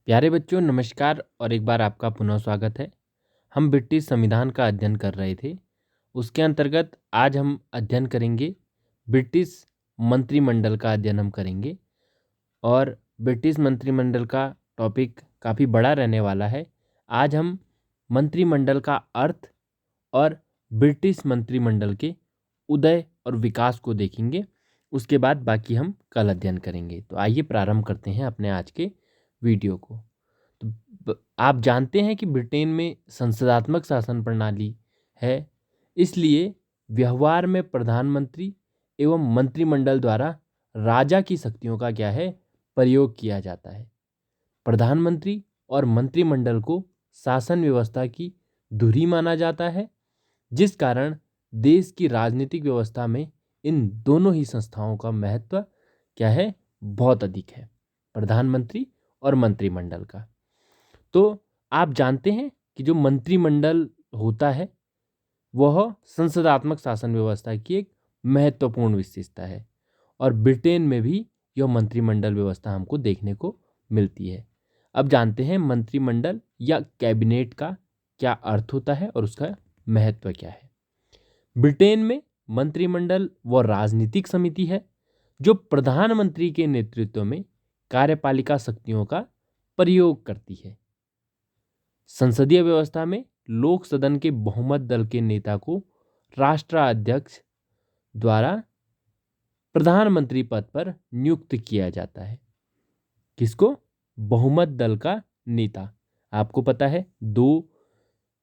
प्यारे बच्चों, नमस्कार और एक बार आपका पुनः स्वागत है। हम ब्रिटिश संविधान का अध्ययन कर रहे थे। उसके अंतर्गत आज हम अध्ययन करेंगे ब्रिटिश मंत्रिमंडल का अध्ययन हम करेंगे। और ब्रिटिश मंत्रिमंडल का टॉपिक काफ़ी बड़ा रहने वाला है। आज हम मंत्रिमंडल का अर्थ और ब्रिटिश मंत्रिमंडल के उदय और विकास को देखेंगे। उसके बाद बाकी हम कल अध्ययन करेंगे। तो आइए प्रारंभ करते हैं अपने आज के वीडियो को। तो आप जानते हैं कि ब्रिटेन में संसदात्मक शासन प्रणाली है, इसलिए व्यवहार में प्रधानमंत्री एवं मंत्रिमंडल द्वारा राजा की शक्तियों का क्या है, प्रयोग किया जाता है। प्रधानमंत्री और मंत्रिमंडल को शासन व्यवस्था की धुरी माना जाता है, जिस कारण देश की राजनीतिक व्यवस्था में इन दोनों ही संस्थाओं का महत्व क्या है, बहुत अधिक है, प्रधानमंत्री और मंत्रिमंडल का। तो आप जानते हैं कि जो मंत्रिमंडल होता है वह संसदात्मक शासन व्यवस्था की एक महत्वपूर्ण विशेषता है, और ब्रिटेन में भी यह मंत्रिमंडल व्यवस्था हमको देखने को मिलती है। अब जानते हैं मंत्रिमंडल या कैबिनेट का क्या अर्थ होता है और उसका महत्व क्या है। ब्रिटेन में मंत्रिमंडल वह राजनीतिक समिति है जो प्रधानमंत्री के नेतृत्व में कार्यपालिका शक्तियों का प्रयोग करती है। संसदीय व्यवस्था में लोक सदन के बहुमत दल के नेता को राष्ट्राध्यक्ष द्वारा प्रधानमंत्री पद पर नियुक्त किया जाता है। किसको? बहुमत दल का नेता। आपको पता है दो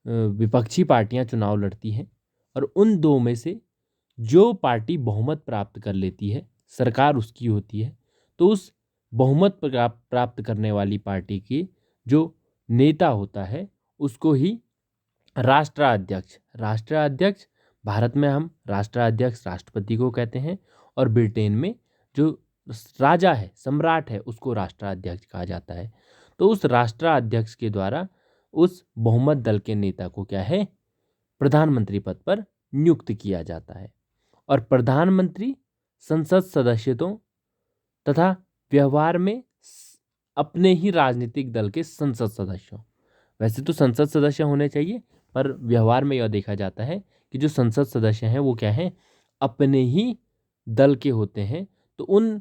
विपक्षी पार्टियां चुनाव लड़ती हैं, और उन दो में से जो पार्टी बहुमत प्राप्त कर लेती है, सरकार उसकी होती है, तो उस बहुमत प्राप्त करने वाली पार्टी की जो नेता होता है उसको ही राष्ट्राध्यक्ष भारत में हम राष्ट्राध्यक्ष राष्ट्रपति को कहते हैं, और ब्रिटेन में जो राजा है, सम्राट है, उसको राष्ट्राध्यक्ष कहा जाता है। तो उस राष्ट्राध्यक्ष के द्वारा उस बहुमत दल के नेता को क्या है, प्रधानमंत्री पद पर नियुक्त किया जाता है। और प्रधानमंत्री संसद सदस्यों तथा व्यवहार में अपने ही राजनीतिक दल के संसद सदस्यों, वैसे तो संसद सदस्य होने चाहिए, पर व्यवहार में यह देखा जाता है कि जो संसद सदस्य हैं वो क्या हैं, अपने ही दल के होते हैं। तो उन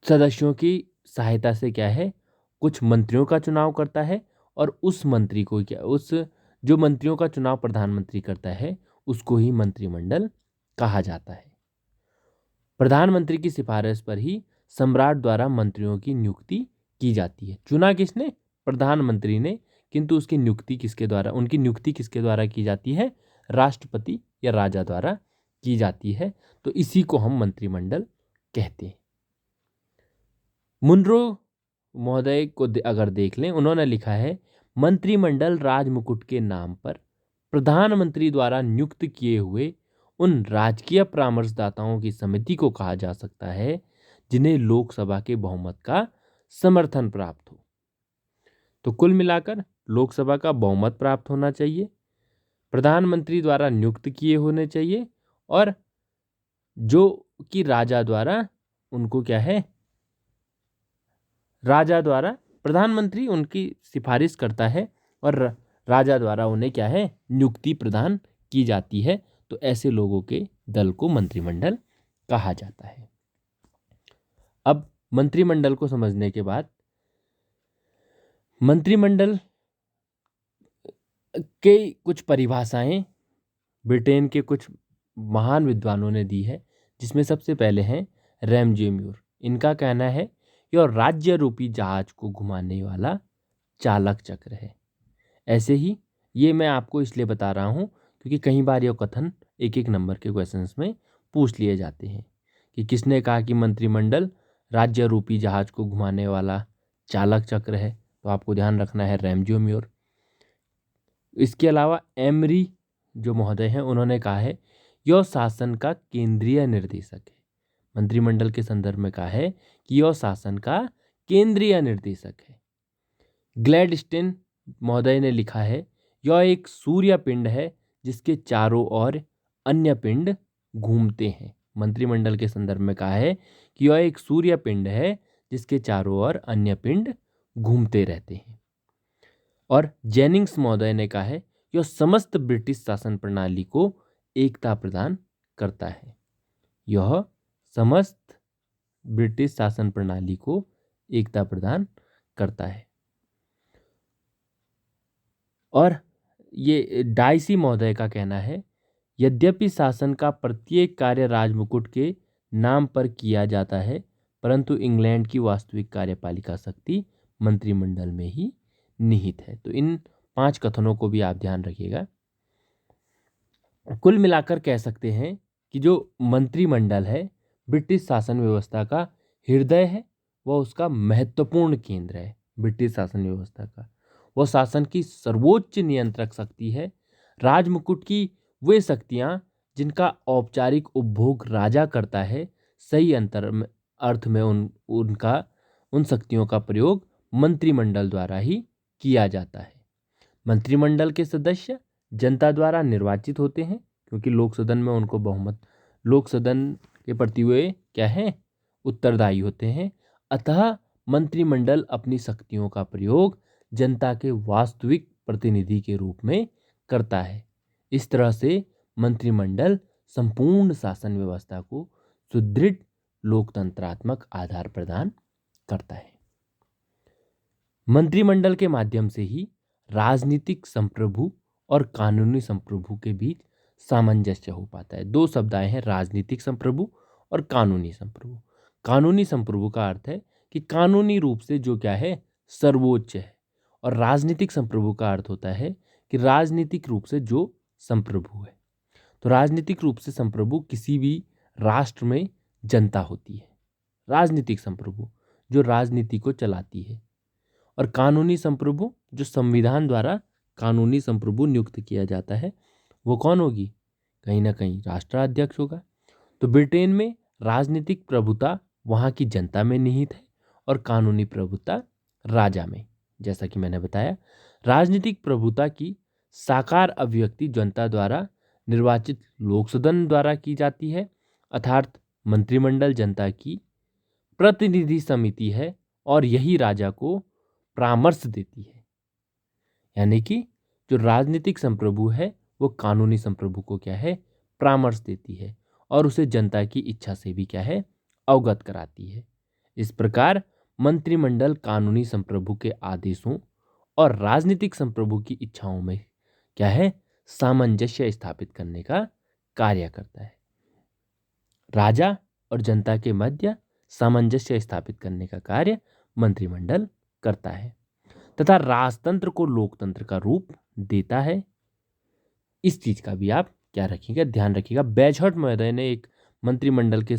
सदस्यों की सहायता से क्या है, कुछ मंत्रियों का चुनाव करता है, और उस मंत्री को क्या, उस जो मंत्रियों का चुनाव प्रधानमंत्री करता है उसको ही मंत्रिमंडल कहा जाता है। प्रधानमंत्री की सिफारिश पर ही सम्राट द्वारा मंत्रियों की नियुक्ति की जाती है। चुना किसने? प्रधानमंत्री ने, किंतु उसकी नियुक्ति किसके द्वारा, उनकी नियुक्ति किसके द्वारा की जाती है? राष्ट्रपति या राजा द्वारा की जाती है। तो इसी को हम मंत्रिमंडल कहते हैं। मुनरो महोदय को अगर देख लें, उन्होंने लिखा है, मंत्रिमंडल राजमुकुट के नाम पर प्रधानमंत्री द्वारा नियुक्त किए हुए उन राजकीय परामर्शदाताओं की समिति को कहा जा सकता है जिन्हें लोकसभा के बहुमत का समर्थन प्राप्त हो। तो कुल मिलाकर लोकसभा का बहुमत प्राप्त होना चाहिए, प्रधानमंत्री द्वारा नियुक्त किए होने चाहिए, और जो कि राजा द्वारा उनको क्या है, राजा द्वारा प्रधानमंत्री उनकी सिफारिश करता है और राजा द्वारा उन्हें क्या है, नियुक्ति प्रदान की जाती है। तो ऐसे लोगों के दल को मंत्रिमंडल कहा जाता है। अब मंत्रिमंडल को समझने के बाद मंत्रिमंडल के कुछ परिभाषाएं ब्रिटेन के कुछ महान विद्वानों ने दी है, जिसमें सबसे पहले हैं रैमजे म्यूर। इनका कहना है यह राज्य रूपी जहाज को घुमाने वाला चालक चक्र है। ऐसे ही ये मैं आपको इसलिए बता रहा हूँ क्योंकि कई बार यह कथन एक एक नंबर के क्वेश्चंस में पूछ लिए जाते हैं कि किसने कहा कि मंत्रिमंडल राज्य रूपी जहाज को घुमाने वाला चालक चक्र है। तो आपको ध्यान रखना है रैमजे म्यूर। इसके अलावा एमरी जो महोदय हैं, उन्होंने कहा है यह शासन का केंद्रीय निर्देशक है। मंत्रिमंडल के संदर्भ में कहा है कि यह शासन का केंद्रीय निर्देशक है। ग्लैडस्टेन महोदय ने लिखा है यह एक सूर्य पिंड है जिसके चारों ओर अन्य पिंड घूमते हैं। मंत्रिमंडल के संदर्भ में कहा है कि यह एक सूर्य पिंड है जिसके चारों ओर अन्य पिंड घूमते रहते हैं। और जेनिंग्स महोदय ने कहा है यह समस्त ब्रिटिश शासन प्रणाली को एकता प्रदान करता है। यह समस्त ब्रिटिश शासन प्रणाली को एकता प्रदान करता है। और ये डाइसी महोदय का कहना है, यद्यपि शासन का प्रत्येक कार्य राजमुकुट के नाम पर किया जाता है, परंतु इंग्लैंड की वास्तविक कार्यपालिका शक्ति मंत्रिमंडल में ही निहित है। तो इन 5 कथनों को भी आप ध्यान रखिएगा। कुल मिलाकर कह सकते हैं कि जो मंत्रिमंडल है ब्रिटिश शासन व्यवस्था का हृदय है, वह उसका महत्वपूर्ण केंद्र है। ब्रिटिश शासन व्यवस्था का वह शासन की सर्वोच्च नियंत्रक शक्ति है। राजमुकुट की वे शक्तियां जिनका औपचारिक उपभोग राजा करता है, सही अर्थ में उन शक्तियों का प्रयोग मंत्रिमंडल द्वारा ही किया जाता है। मंत्रिमंडल के सदस्य जनता द्वारा निर्वाचित होते हैं, क्योंकि लोक सदन में उनको बहुमत, लोक सदन के प्रति वे क्या है, उत्तरदायी होते हैं। अतः मंत्रिमंडल अपनी शक्तियों का प्रयोग जनता के वास्तविक प्रतिनिधि के रूप में करता है। इस तरह से मंत्रिमंडल संपूर्ण शासन व्यवस्था को सुदृढ़ लोकतंत्रात्मक आधार प्रदान करता है। मंत्रिमंडल के माध्यम से ही राजनीतिक संप्रभु और कानूनी संप्रभु के बीच सामंजस्य हो पाता है। 2 शब्द आए हैं, राजनीतिक संप्रभु और कानूनी संप्रभु। कानूनी संप्रभु का अर्थ है कि कानूनी रूप से जो क्या है, सर्वोच्च है, और राजनीतिक संप्रभु का अर्थ होता है कि राजनीतिक रूप से जो संप्रभु है। तो राजनीतिक रूप से संप्रभु किसी भी राष्ट्र में जनता होती है, राजनीतिक संप्रभु जो राजनीति को चलाती है। और कानूनी संप्रभु जो संविधान द्वारा कानूनी संप्रभु नियुक्त किया जाता है, वो कौन होगी, कहीं ना कहीं राष्ट्राध्यक्ष होगा। तो ब्रिटेन में राजनीतिक प्रभुता वहाँ की जनता में निहित है और कानूनी प्रभुता राजा में। जैसा कि मैंने बताया, राजनीतिक प्रभुता की साकार अभिव्यक्ति जनता द्वारा निर्वाचित लोक सदन द्वारा की जाती है, अर्थात मंत्रिमंडल जनता की प्रतिनिधि समिति है और यही राजा को परामर्श देती है। यानी कि जो राजनीतिक संप्रभु है वो कानूनी संप्रभु को क्या है, परामर्श देती है और उसे जनता की इच्छा से भी क्या है, अवगत कराती है। इस प्रकार मंत्रिमंडल कानूनी संप्रभु के आदेशों और राजनीतिक संप्रभु की इच्छाओं में क्या है, सामंजस्य स्थापित करने का कार्य करता है। राजा और जनता के मध्य सामंजस्य स्थापित करने का कार्य मंत्रिमंडल करता है तथा राजतंत्र को लोकतंत्र का रूप देता है। इस चीज का भी आप क्या रखिएगा, ध्यान रखिएगा। बैजहट महोदय ने एक मंत्रिमंडल के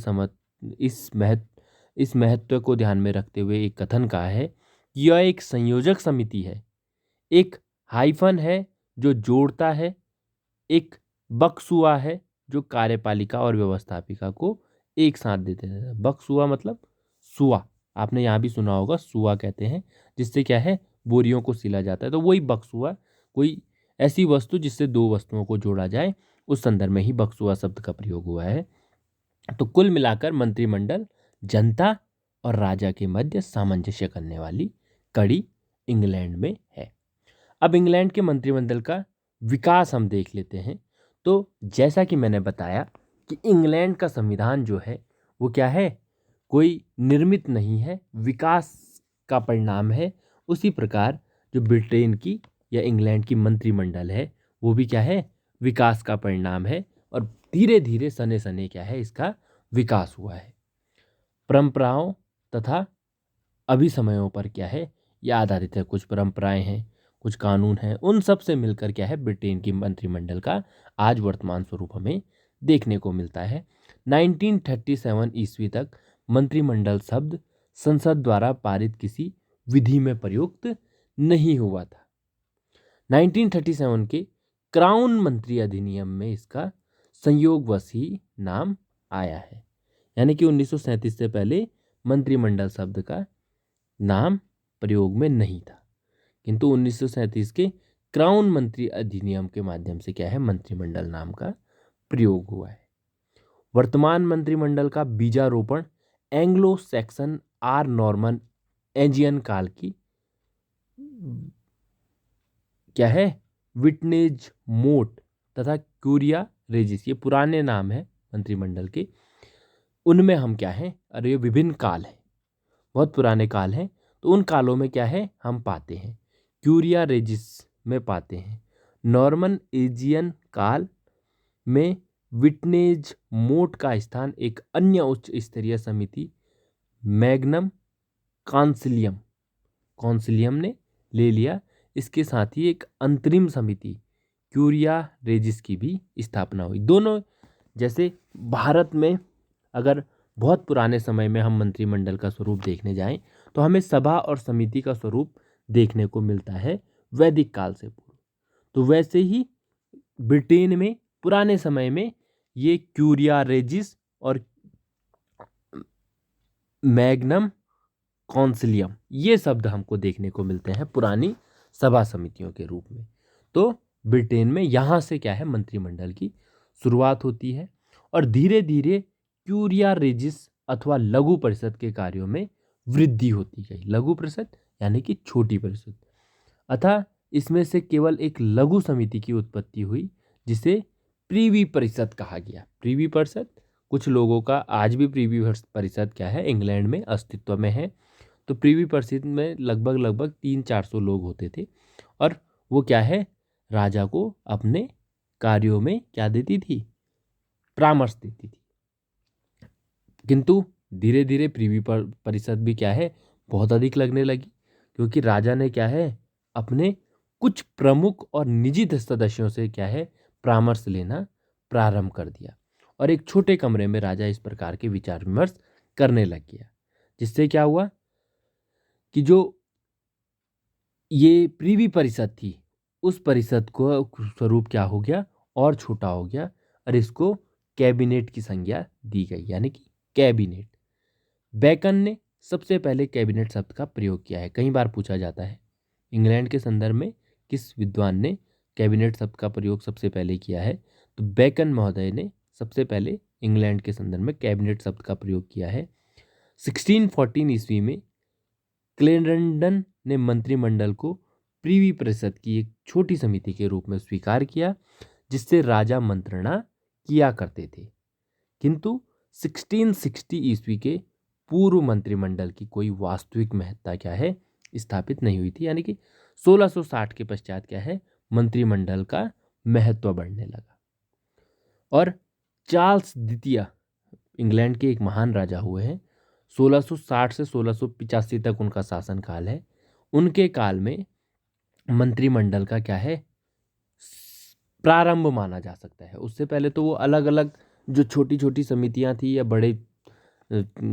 इस महत्व को ध्यान में रखते हुए एक कथन कहा है कि यह एक संयोजक समिति है, एक हाइफन है जो जोड़ता है, एक बकसुआ है जो कार्यपालिका और व्यवस्थापिका को एक साथ देते हैं। बकसुआ मतलब सुआ, आपने यहाँ भी सुना होगा, सुआ कहते हैं जिससे क्या है, बोरियों को सिला जाता है। तो वही बकसुआ, कोई ऐसी वस्तु जिससे 2 वस्तुओं को जोड़ा जाए, उस संदर्भ में ही बकसुआ शब्द का प्रयोग हुआ है। तो कुल मिलाकर मंत्रिमंडल जनता और राजा के मध्य सामंजस्य करने वाली कड़ी इंग्लैंड में है। अब इंग्लैंड के मंत्रिमंडल का विकास हम देख लेते हैं। तो जैसा कि मैंने बताया कि इंग्लैंड का संविधान जो है वो क्या है, कोई निर्मित नहीं है, विकास का परिणाम है। उसी प्रकार जो ब्रिटेन की या इंग्लैंड की मंत्रिमंडल है वो भी क्या है, विकास का परिणाम है और धीरे धीरे सने सने क्या है, इसका विकास हुआ है। परंपराओं तथा अभिसमयों पर क्या है, ये आधारित है। कुछ परंपराएं हैं, कुछ कानून हैं, उन सब से मिलकर क्या है, ब्रिटेन की मंत्रिमंडल का आज वर्तमान स्वरूप हमें देखने को मिलता है। 1937 ईस्वी तक मंत्रिमंडल शब्द संसद द्वारा पारित किसी विधि में प्रयुक्त नहीं हुआ था। 1937 के क्राउन मंत्री अधिनियम में इसका संयोगवश ही नाम आया है। यानी कि 1937 से पहले मंत्रिमंडल शब्द का नाम प्रयोग में नहीं था, किंतु 1937 के क्राउन मंत्री अधिनियम के माध्यम से क्या है, मंत्रिमंडल नाम का प्रयोग हुआ है। वर्तमान मंत्रिमंडल का बीजारोपण एंग्लो सैक्सन आर नॉर्मन एजियन काल की क्या है विटनेज मोट तथा क्यूरिया रेजिस, ये पुराने नाम है मंत्रिमंडल के, उनमें हम क्या हैं, अरे ये विभिन्न काल हैं, बहुत पुराने काल हैं, तो उन कालों में क्या है हम पाते हैं, क्यूरिया रेजिस में पाते हैं, नॉर्मन एजियन काल में विटनेज मोट का स्थान एक अन्य उच्च स्तरीय समिति मैग्नम कॉन्सिलियम ने ले लिया। इसके साथ ही एक अंतरिम समिति क्यूरिया रेजिस की भी स्थापना हुई। दोनों, जैसे भारत में अगर बहुत पुराने समय में हम मंत्रिमंडल का स्वरूप देखने जाएं तो हमें सभा और समिति का स्वरूप देखने को मिलता है वैदिक काल से पूर्व। तो वैसे ही ब्रिटेन में पुराने समय में ये क्यूरिया रेजिस और मैग्नम कॉन्सिलियम ये शब्द हमको देखने को मिलते हैं पुरानी सभा समितियों के रूप में। तो ब्रिटेन में यहाँ से क्या है मंत्रिमंडल की शुरुआत होती है और धीरे धीरे क्यूरिया रेजिस अथवा लघु परिषद के कार्यों में वृद्धि होती गई। लघु परिषद यानी कि छोटी परिषद, अतः इसमें से केवल एक लघु समिति की उत्पत्ति हुई जिसे प्रीवी परिषद कहा गया। प्रीवी परिषद, कुछ लोगों का आज भी प्रीवी परिषद क्या है इंग्लैंड में अस्तित्व में है। तो प्रीवी परिषद में लगभग 300-400 लोग होते थे और वो क्या है राजा को अपने कार्यों में क्या देती थी, परामर्श देती थी। किंतु धीरे धीरे प्रीवी परिषद भी क्या है बहुत अधिक लगने लगी, क्योंकि राजा ने क्या है अपने कुछ प्रमुख और निजी सदस्यों से क्या है परामर्श लेना प्रारंभ कर दिया और एक छोटे कमरे में राजा इस प्रकार के विचार विमर्श करने लग गया, जिससे क्या हुआ कि जो ये प्रीवी परिषद थी उस परिषद को स्वरूप क्या हो गया और छोटा हो गया और इसको कैबिनेट की संज्ञा दी गई, यानी कि कैबिनेट। बेकन ने सबसे पहले कैबिनेट शब्द का प्रयोग किया है। कई बार पूछा जाता है इंग्लैंड के संदर्भ में किस विद्वान ने कैबिनेट शब्द का प्रयोग सबसे पहले किया है, तो बेकन महोदय ने सबसे पहले इंग्लैंड के संदर्भ में कैबिनेट शब्द का प्रयोग किया है। 1614 ईस्वी में क्लेरेंडन ने मंत्रिमंडल को प्रीवी परिषद की एक छोटी समिति के रूप में स्वीकार किया जिससे राजा मंत्रणा किया करते थे। किंतु 1660 ईस्वी के पूर्व मंत्रिमंडल की कोई वास्तविक महत्ता क्या है स्थापित नहीं हुई थी, यानी कि 1660 के पश्चात क्या है मंत्रिमंडल का महत्व बढ़ने लगा। और चार्ल्स द्वितीय इंग्लैंड के एक महान राजा हुए हैं, 1660 से 1685 तक उनका शासनकाल है। उनके काल में मंत्रिमंडल का क्या है प्रारंभ माना जा सकता है। उससे पहले तो वो अलग अलग जो छोटी छोटी समितियां थी या बड़े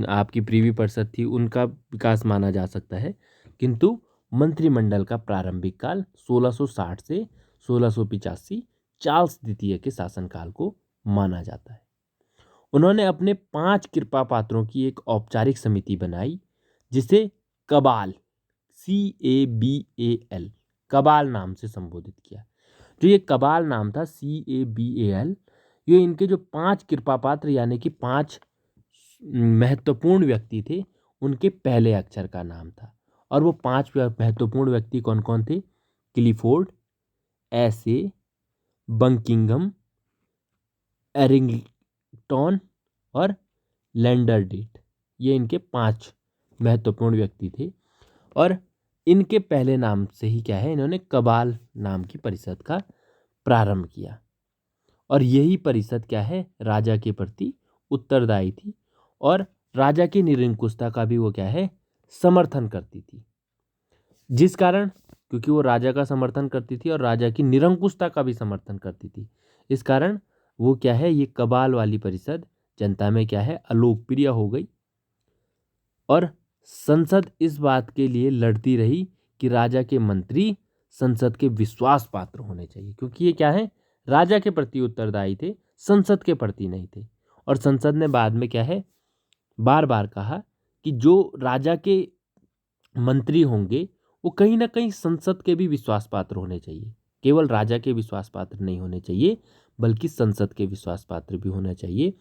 आपकी प्रीवी परिषद थी उनका विकास माना जा सकता है, किंतु मंत्रिमंडल का प्रारंभिक काल 1660 से 1685 चार्ल्स द्वितीय के शासनकाल को माना जाता है। उन्होंने अपने 5 कृपा पात्रों की एक औपचारिक समिति बनाई जिसे कबाल CABAL कबाल नाम से संबोधित किया। जो ये कबाल नाम था CABAL, ये इनके जो 5 कृपा पात्र यानी कि 5 महत्वपूर्ण व्यक्ति थे उनके पहले अक्षर का नाम था। और वो 5 महत्वपूर्ण व्यक्ति कौन कौन थे, क्लिफोर्ड, एसे, बंकिंगम, एरिंगटन और लैंडरडेट, ये इनके 5 महत्वपूर्ण व्यक्ति थे। और इनके पहले नाम से ही क्या है इन्होंने कबाल नाम की परिषद का प्रारंभ किया और यही परिषद क्या है राजा के प्रति उत्तरदायी थी और राजा की निरंकुशता का भी वो क्या है समर्थन करती थी। जिस कारण, क्योंकि वो राजा का समर्थन करती थी और राजा की निरंकुशता का भी समर्थन करती थी, इस कारण वो क्या है ये कबाल वाली परिषद जनता में क्या है अलोकप्रिय हो गई। और संसद इस बात के लिए लड़ती रही कि राजा के मंत्री संसद के विश्वास पात्र होने चाहिए, क्योंकि ये क्या है राजा के प्रति उत्तरदायी थे, संसद के प्रति नहीं थे। और संसद ने बाद में क्या है बार बार कहा कि जो राजा के मंत्री होंगे वो कहीं ना कहीं संसद के भी विश्वास पात्र होने चाहिए, केवल राजा के विश्वास पात्र नहीं होने चाहिए बल्कि संसद के विश्वास पात्र भी होना चाहिए।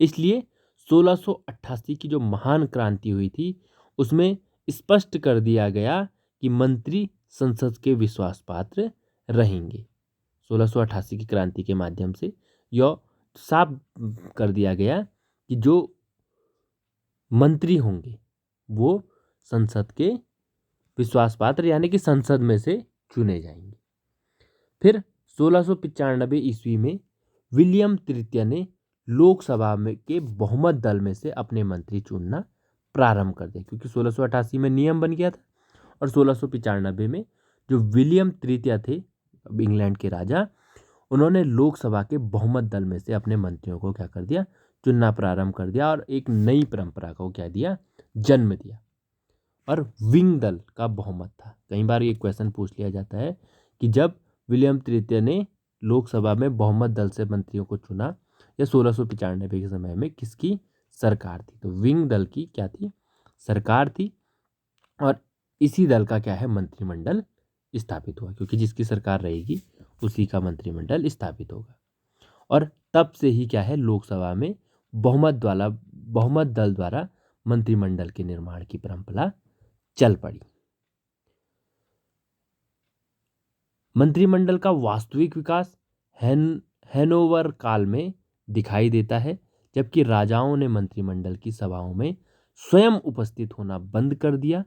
इसलिए 1688 की जो महान क्रांति हुई थी उसमें स्पष्ट कर दिया गया कि मंत्री संसद के विश्वास पात्र रहेंगे। 1688 की क्रांति के माध्यम से यह साफ कर दिया गया कि जो मंत्री होंगे वो संसद के विश्वास पात्र यानी कि संसद में से चुने जाएंगे। फिर 1695 ईस्वी में विलियम तृतीय ने लोकसभा में के बहुमत दल में से अपने मंत्री चुनना प्रारंभ कर दिया, क्योंकि 1688 में नियम बन गया था और 1695 में जो विलियम तृतीय थे इंग्लैंड के राजा, उन्होंने लोकसभा के बहुमत दल में से अपने मंत्रियों को क्या कर दिया, चुनना प्रारंभ कर दिया और एक नई परंपरा को क्या दिया, जन्म दिया। और विंग दल का बहुमत था। कई बार ये क्वेश्चन पूछ लिया जाता है कि जब विलियम तृतीय ने लोकसभा में बहुमत दल से मंत्रियों को चुना या 1695 के समय में किसकी सरकार थी, तो विंग दल की क्या थी, सरकार थी। और इसी दल का क्या है, मंत्रिमंडल स्थापित हुआ, क्योंकि जिसकी सरकार रहेगी उसी का मंत्रिमंडल स्थापित होगा। और तब से ही क्या है, लोकसभा में बहुमत दल द्वारा मंत्रिमंडल के निर्माण की परंपरा चल पड़ी। मंत्रिमंडल का वास्तविक विकास हैनोवर काल में दिखाई देता है, जबकि राजाओं ने मंत्रिमंडल की सभाओं में स्वयं उपस्थित होना बंद कर दिया।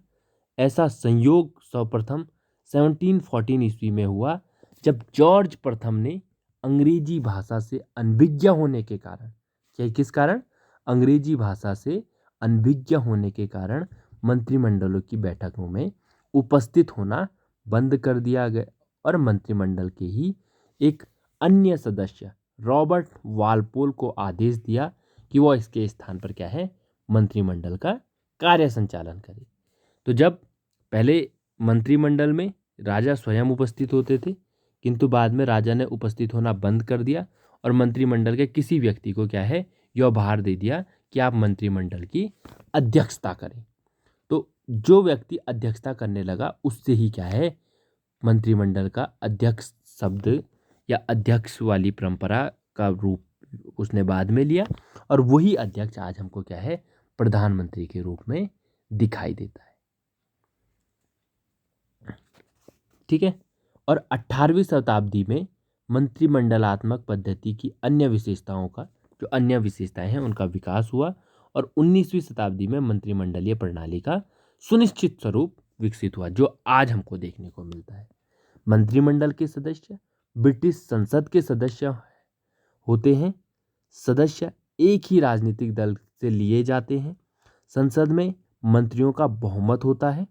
ऐसा संयोग सर्वप्रथम 1714 ईस्वी में हुआ, जब जॉर्ज प्रथम ने अंग्रेजी भाषा से अनभिज्ञ होने के कारण, क्या किस कारण, अंग्रेजी भाषा से अनभिज्ञ होने के कारण मंत्रिमंडलों की बैठकों में उपस्थित होना बंद कर दिया गया और मंत्रिमंडल के ही एक अन्य सदस्य रॉबर्ट वालपोल को आदेश दिया कि वह इसके स्थान पर क्या है, मंत्रिमंडल का कार्य संचालन करे। तो जब पहले मंत्रिमंडल में राजा स्वयं उपस्थित होते थे, किंतु बाद में राजा ने उपस्थित होना बंद कर दिया और मंत्रिमंडल के किसी व्यक्ति को क्या है, यह भार दे दिया कि आप मंत्रिमंडल की अध्यक्षता करें। तो जो व्यक्ति अध्यक्षता करने लगा उससे ही क्या है, मंत्रिमंडल का अध्यक्ष शब्द या अध्यक्ष वाली परंपरा का रूप उसने बाद में लिया और वही अध्यक्ष आज हमको क्या है, प्रधानमंत्री के रूप में दिखाई देता है। ठीक है। और 18वीं शताब्दी में मंत्रिमंडलात्मक पद्धति की अन्य विशेषताएं हैं उनका विकास हुआ और 19वीं शताब्दी में मंत्रिमंडलीय प्रणाली का सुनिश्चित स्वरूप विकसित हुआ, जो आज हमको देखने को मिलता है। मंत्रिमंडल के सदस्य ब्रिटिश संसद के सदस्य होते हैं। सदस्य एक ही राजनीतिक दल से लिए जाते हैं। संसद में मंत्रियों का बहुमत होता है।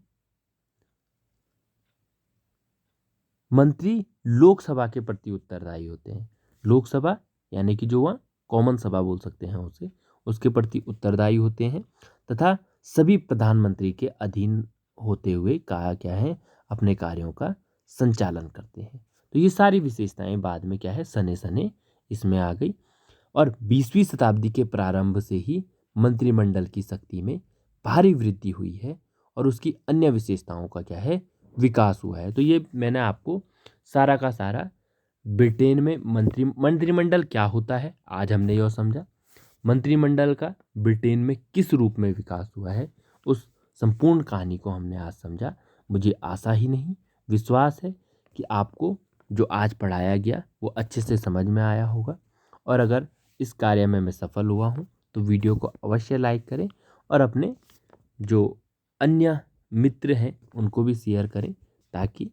मंत्री लोकसभा के प्रति उत्तरदायी होते हैं। लोकसभा यानी कि जो वहाँ कॉमन सभा बोल सकते हैं उसे, उसके प्रति उत्तरदायी होते हैं तथा सभी प्रधानमंत्री के अधीन होते हुए क्या है, अपने कार्यों का संचालन करते हैं। तो ये सारी विशेषताएं बाद में क्या है, सने सने इसमें आ गई और 20वीं शताब्दी के प्रारंभ से ही मंत्रिमंडल की शक्ति में भारी वृद्धि हुई है और उसकी अन्य विशेषताओं का क्या है, विकास हुआ है। तो ये मैंने आपको सारा का सारा ब्रिटेन में मंत्रिमंडल क्या होता है आज हमने यह समझा, मंत्रिमंडल का ब्रिटेन में किस रूप में विकास हुआ है, उस संपूर्ण कहानी को हमने आज समझा। मुझे आशा ही नहीं विश्वास है कि आपको जो आज पढ़ाया गया वो अच्छे से समझ में आया होगा और अगर इस कार्य में मैं सफल हुआ हूँ तो वीडियो को अवश्य लाइक करें और अपने जो अन्य मित्र हैं उनको भी शेयर करें ताकि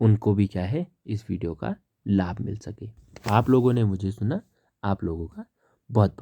उनको भी क्या है, इस वीडियो का लाभ मिल सके। आप लोगों ने मुझे सुना, आप लोगों का बहुत बहुत